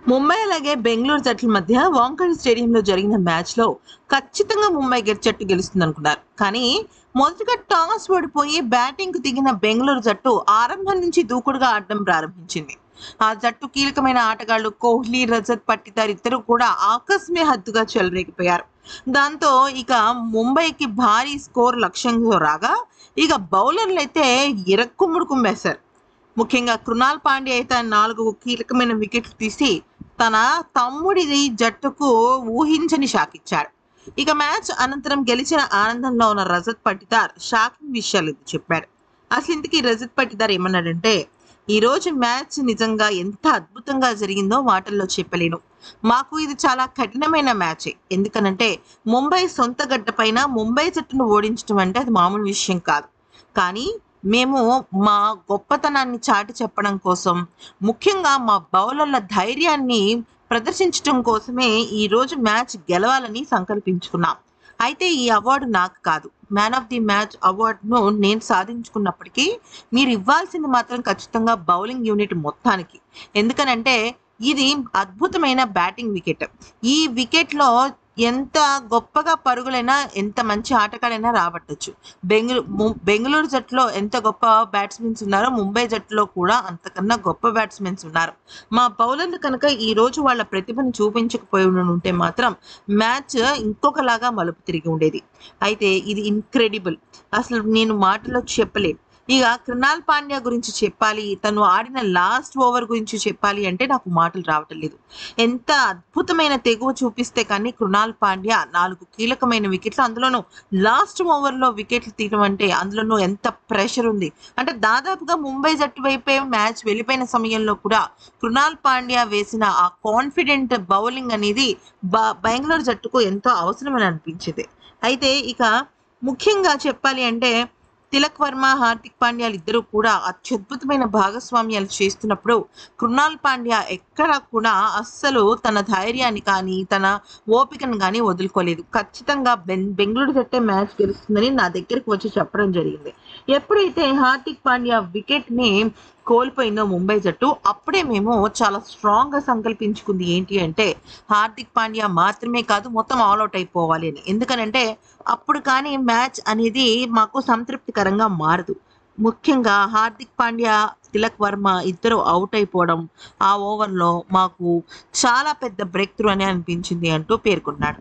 ముంబై అలాగే బెంగళూరు జట్ల మధ్య వాంఖేడే స్టేడియంలో జరిగిన మ్యాచ్లో ఖచ్చితంగా ముంబై జట్టు గెలుస్తుంది అనుకున్నారు. కానీ మొదటగా టాస్ ఓడిపోయి బ్యాటింగ్ కు దిగిన బెంగళూరు జట్టు ఆరంభం నుంచి దూకుడుగా ఆడడం ప్రారంభించింది. ఆ జట్టు కీలకమైన ఆటగాళ్లు కోహ్లీ, రజత్ పట్టిదార్ ఇద్దరు కూడా ఆకస్మిక హద్దుగా చెలరేగిపోయారు. దాంతో ఇక ముంబైకి భారీ స్కోర్ లక్ష్యంగా రాగా, ఇక బౌలర్లు అయితే ఇరక్కుమ్ముడు కుమ్మేశారు. ముఖ్యంగా కృణాల్ పాండ్యా అయితే 4 కీలకమైన వికెట్లు తీసి తన తమ్ముడిది జట్టుకు ఊహించని షాకిచ్చాడు. ఇక మ్యాచ్ అనంతరం గెలిచిన ఆనందంలో ఉన్న రజత్ పటిదార్ షాకింగ్ విషయాలు ఇది చెప్పాడు. అసలు ఇంతకీ రజత్ పటిదార్ ఏమన్నాడంటే, ఈ రోజు మ్యాచ్ నిజంగా ఎంత అద్భుతంగా జరిగిందో మాటల్లో చెప్పలేను. మాకు ఇది చాలా కఠినమైన మ్యాచే. ఎందుకనంటే ముంబై సొంత గడ్డ పైన ముంబై జట్టును ఓడించడం అంటే అది మామూలు విషయం కాదు. కానీ మేము మా గొప్పతనాన్ని చాటి చెప్పడం కోసం, ముఖ్యంగా మా బౌలర్ల ధైర్యాన్ని ప్రదర్శించటం కోసమే ఈరోజు మ్యాచ్ గెలవాలని సంకల్పించుకున్నాం. అయితే ఈ అవార్డు నాకు కాదు. మ్యాన్ ఆఫ్ ది మ్యాచ్ అవార్డును నేను సాధించుకున్నప్పటికీ, మీరు ఇవ్వాల్సింది మాత్రం ఖచ్చితంగా బౌలింగ్ యూనిట్ మొత్తానికి. ఎందుకనంటే ఇది అద్భుతమైన బ్యాటింగ్ వికెట్. ఈ వికెట్‌లో ఎంత గొప్పగా పరుగులైనా, ఎంత మంచి ఆటగాడైనా రాబట్టొచ్చు. బెంగుళూరు జట్టులో ఎంత గొప్ప బ్యాట్స్‌మెన్స్ ఉన్నారో, ముంబై జట్టులో కూడా అంతకన్నా గొప్ప బ్యాట్స్‌మెన్స్ ఉన్నారు. మా బౌలర్లు కనుక ఈరోజు వాళ్ళ ప్రతిభను చూపించకపోయి ఉంటే మాత్రం మ్యాచ్ ఇంకొకలాగా మలుపు తిరిగి ఉండేది. అయితే ఇది ఇన్‌క్రెడిబుల్. అసలు నేను మాటల్లో చెప్పలేను. ఇక కృణాల్ పాండ్యా గురించి చెప్పాలి, తను ఆడిన లాస్ట్ ఓవర్ గురించి చెప్పాలి అంటే నాకు మాటలు రావటం లేదు. ఎంత అద్భుతమైన తెగువ చూపిస్తే కానీ కృణాల్ పాండ్యా 4 కీలకమైన వికెట్లు, అందులోనూ లాస్ట్ ఓవర్‌లో వికెట్లు తీయడం అంటే అందులోనూ ఎంత ప్రెషర్ ఉంది. అంటే దాదాపుగా ముంబై జట్టు వైపే మ్యాచ్ వెళ్ళిపోయిన సమయంలో కూడా కృణాల్ పాండ్యా వేసిన ఆ కాన్ఫిడెంట్ బౌలింగ్ అనేది బెంగుళూరు జట్టుకు ఎంతో అవసరమని అనిపించింది. అయితే ఇక ముఖ్యంగా చెప్పాలి అంటే తిలక్ వర్మ, హార్దిక్ పాండ్యాలు ఇద్దరు కూడా అత్యద్భుతమైన భాగస్వామ్యాలు చేస్తున్నప్పుడు కృణాల్ పాండ్యా ఎక్కడా కూడా అస్సలు తన ధైర్యాన్ని కానీ, తన ఓపికను కానీ వదులుకోలేదు. ఖచ్చితంగా బెంగుళూరు జట్టే మ్యాచ్ గెలుస్తుందని నా దగ్గరికి వచ్చి చెప్పడం జరిగింది. ఎప్పుడైతే హార్దిక్ పాండ్యా వికెట్‌ని కోల్పోయిందో ముంబై జట్టు, అప్పుడే మేము చాలా స్ట్రాంగ్‌గా సంకల్పించుకుంది ఏంటి అంటే, హార్దిక్ పాండ్యా మాత్రమే కాదు మొత్తం ఆల్ ఔట్ అయిపోవాలి అని. ఎందుకనంటే అప్పుడు కానీ మ్యాచ్ అనేది మాకు సంతృప్తికరంగా మారదు. ముఖ్యంగా హార్దిక్ పాండ్యా, తిలక్ వర్మ ఇద్దరు ఔట్ అయిపోవడం ఆ ఓవర్‌లో మాకు చాలా పెద్ద బ్రేక్ త్రూ అని అనిపించింది అంటూ పేర్కొన్నాడు.